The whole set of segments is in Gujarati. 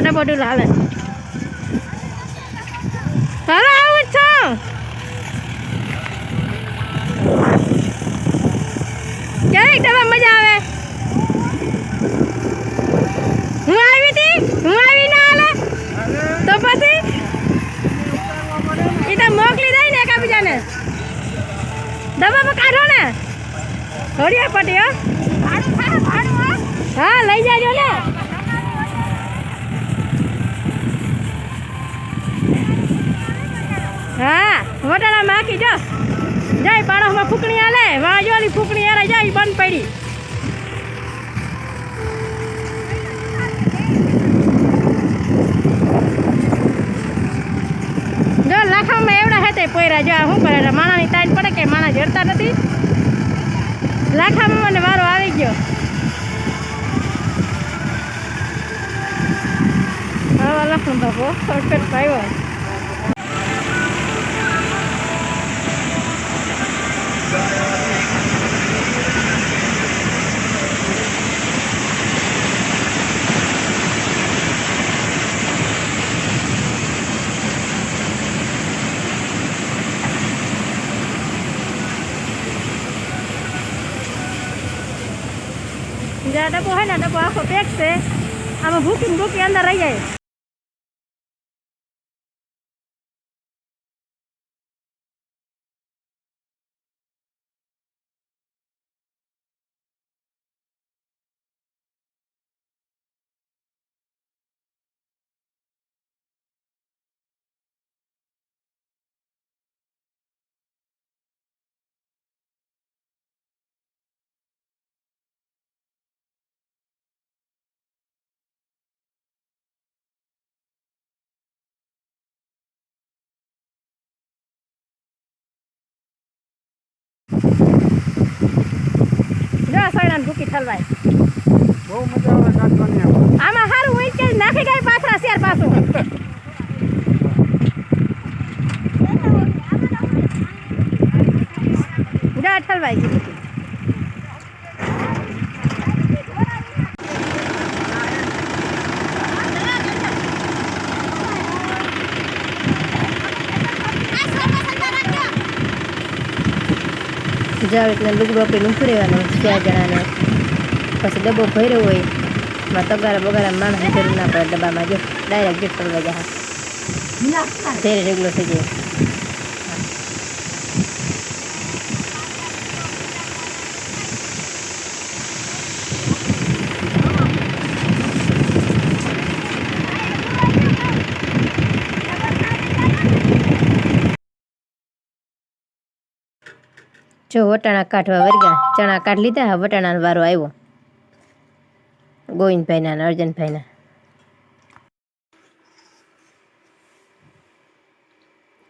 ડબ્બો ડુલ હાલે હાલો આવું છો ક્યારેક ડબ્બા મજા આવે હું આવી ના હાલે તો પછી એ તો મોકલી દઈ ને એકાબીજાને ડબ્બા પર કાઢો ને ઘડિયા પટી હો હા લઈ જાજો ને હા વટાણા માખી જો જાય પાણસમાં ફૂકણી હાલે વાજોલી ફૂકણી હારે જાય બંધ પડી જો લાખામાં એવડા હતા પોયરા જો શું કરે માણાની તાઈન પડે કે માણા જડતા નથી લાખામાં મને વારો આવી ગયો આવા લખું બાપો શોર્ટકટ આવ્યો જ્યાં ડબ્બો હોય ને ડબ્બો આખો પેક છે આમાં ભૂકી અંદર રહી જાય જો સોયણાને ભૂકી ઠલવાય બહુ મજા આવે કાઢવાની આમાં સારું હોય કે નાખી ગઈ પાથરા શેર પાછું જો ઠલવાય ગઈ ભૂકી જાવ એટલે લુગડું આપણે લૂંખી રહેવાનું 4 જણાને પછી ડબ્બો ભર્યો હોય એમાં તગારા બગારા માણસ જરૂર ના પડે ડબ્બામાં જો ડાયરેક્ટ ગેટ પર જા ધીરે રેગલો થઈ જાય જો વટાણા કાઢવા વર્ગ્યા ચણા કાઢ લીધા વટાણાનો વારો આવ્યો ગોવિંદભાઈના ને અર્જનભાઈના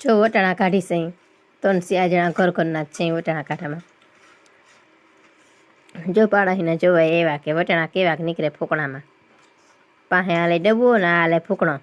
જો વટાણા કાઢી છે 3-4 જણા ઘર ઘરના જ છે વટાણા કાઢામાં જો પાડાહીને જોવાય એવા કે વટાણા કેવાક નીકળે ફૂકણામાં પાસે હાલે ડબ્બો ને હાલે ફૂકણો